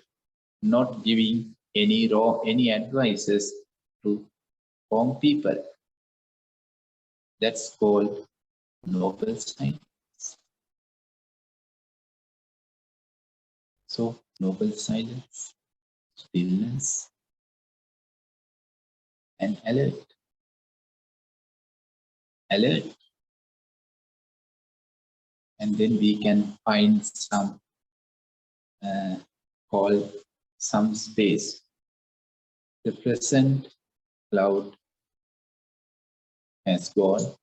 Speaker 1: Not giving any advices to wrong people. That's called noble silence. So noble silence, stillness, and alert. Alert. And then we can find some call some space. The present cloud has gone.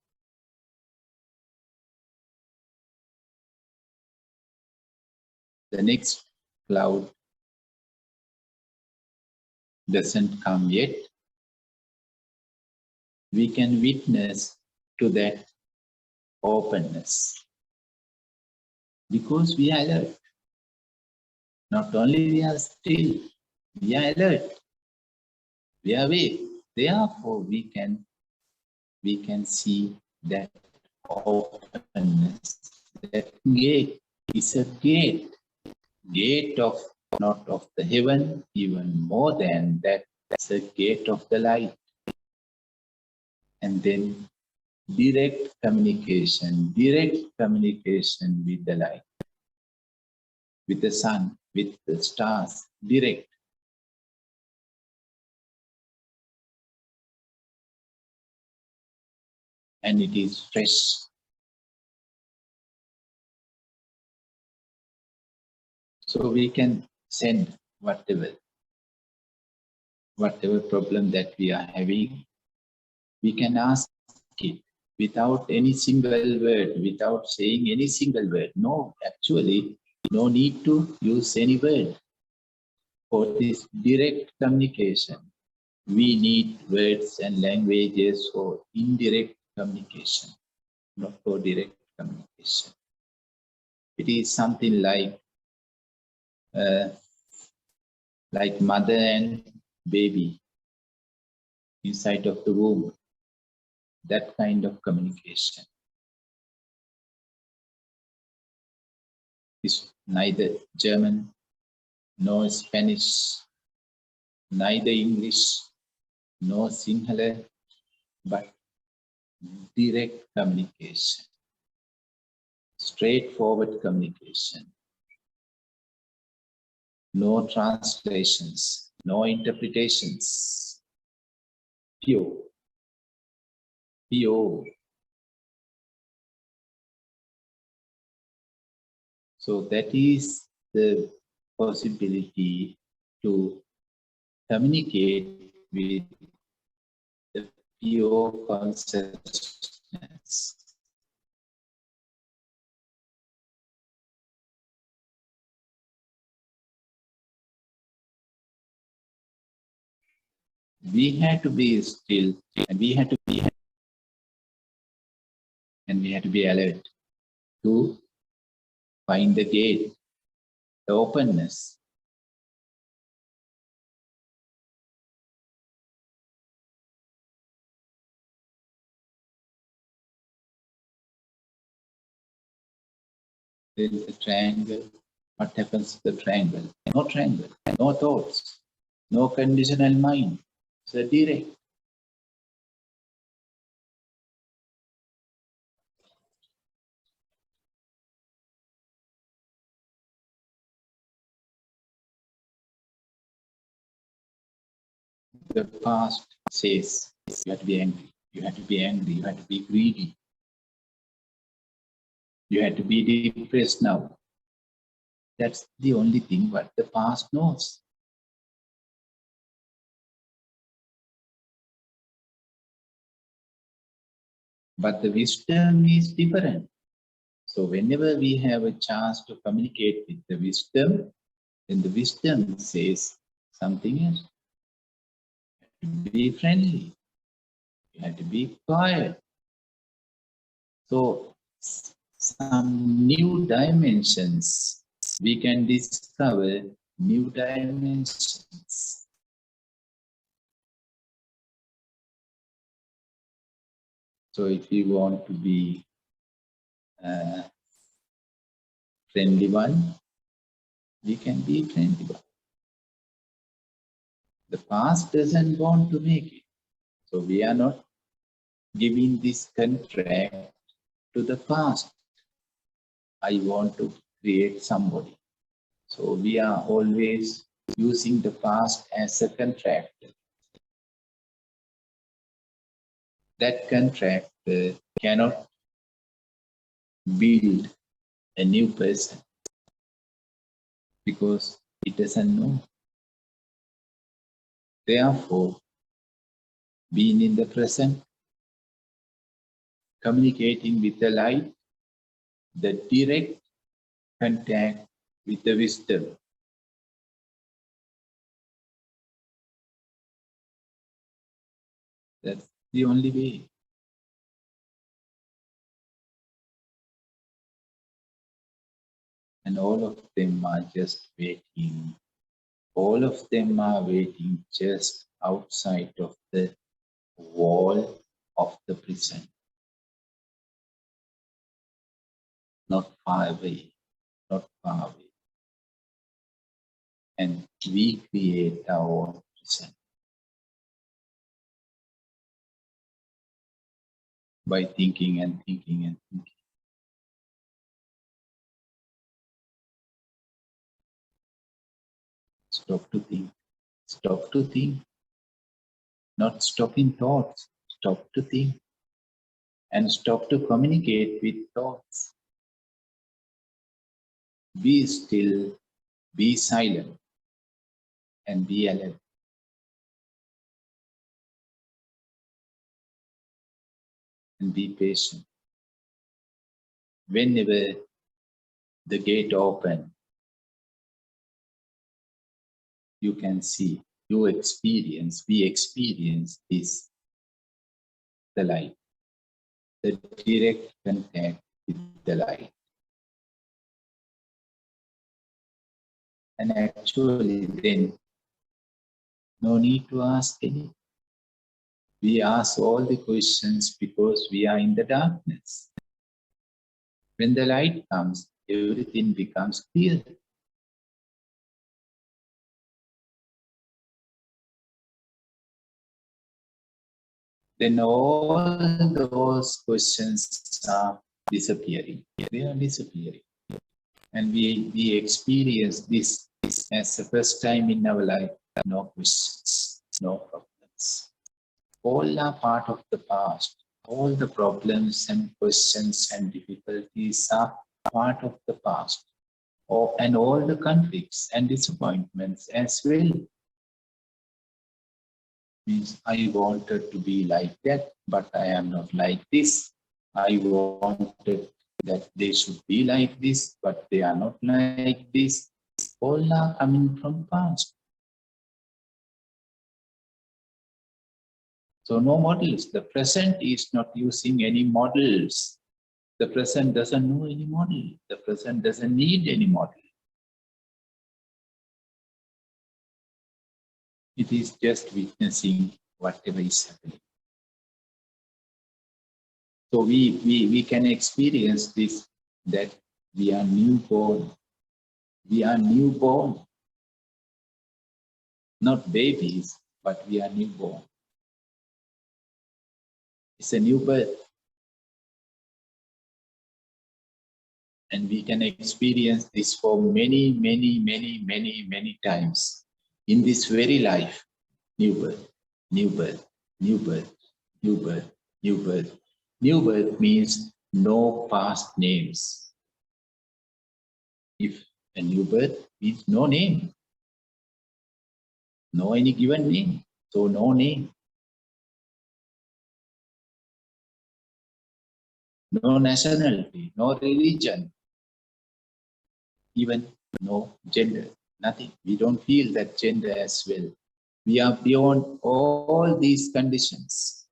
Speaker 1: The next cloud doesn't come yet. We can witness to that openness because we are alert. Not only we are still, we are alert. We are awake. Therefore, we can see that openness. That gate is a gate of not of the heaven, even more than that. That's a gate of the light. And then direct communication with the light, with the sun, with the stars, direct. And it is fresh. So we can send whatever. whatever problem that we are having, we can ask it without any single word, without saying any single word. No, actually, no need to use any word for this direct communication. We need words and languages for indirect communication, not for direct communication. It is something uh, like mother and baby inside of the womb, that kind of communication. Is neither German nor Spanish, neither English nor Sinhala, but direct communication, straightforward communication. No translations, no interpretations, pure, pure. So that is the possibility to communicate with the pure consciousness. We had to be still, and we had to be alert to find the gate, the openness. There is a triangle. What happens to the triangle? No triangle, no thoughts, no conditional mind. So direct. The past says you have to be angry, you have to be angry, you have to be greedy, you have to be depressed now. That's the only thing what the past knows. But the wisdom is different. So whenever we have a chance to communicate with the wisdom, then the wisdom says something else. You have to be friendly. You have to be quiet. So some new dimensions, we can discover new dimensions. So if you want to be a friendly one, we can be friendly one. The past doesn't want to make it. So we are not giving this contract to the past. I want to create somebody. So we are always using the past as a contract. That contract cannot build a new person because it doesn't know. Therefore, being in the present, communicating with the light, the direct contact with the wisdom. That's the only way. And all of them are just waiting. All of them are waiting just outside of the wall of the prison. Not far away, not far away. And we create our own prison by thinking and thinking and thinking. Stop to think. Stop to think. Not stop in thoughts. Stop to think. And stop to communicate with thoughts. Be still, be silent, and be alert. and be patient. Whenever the gate open, you can see, we experience this, the light, the direct contact with the light. And actually then, no need to ask any. We ask all the questions because we are in the darkness. When the light comes, everything becomes clear. Then all those questions are disappearing. They are disappearing. And we experience this as the first time in our life. No questions, no problems. All are part of the past. All the problems and questions and difficulties are part of the past. And all the conflicts and disappointments as well. Means I wanted to be like that, but I am not like this. I wanted that they should be like this, but they are not like this. All are coming from past. So no models. The present is not using any models. The present doesn't know any model. The present doesn't need any model. It is just witnessing whatever is happening. So we can experience this, that we are newborn. We are newborn. Not babies, but we are newborn. It's a new birth. And we can experience this for many, many, many, many, many times. In this very life, new birth, new birth, new birth, new birth, new birth. New birth means no past names. If a new birth means no name, no any given name, so no name. No nationality, no religion, even no gender, nothing. We don't feel that gender as well. We are beyond all these conditions.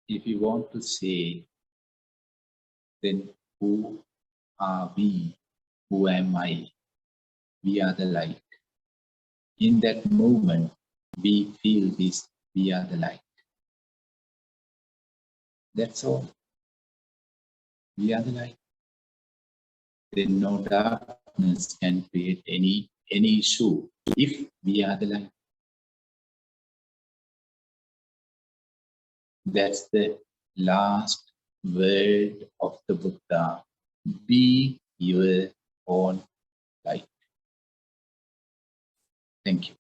Speaker 1: If you want to say, then who are we? Who am I? We are the light. In that moment, we feel this, we are the light. That's all. We are the light. Then no darkness can create any issue if we are the light. That's the last word of the Buddha. Be your own light. Thank you.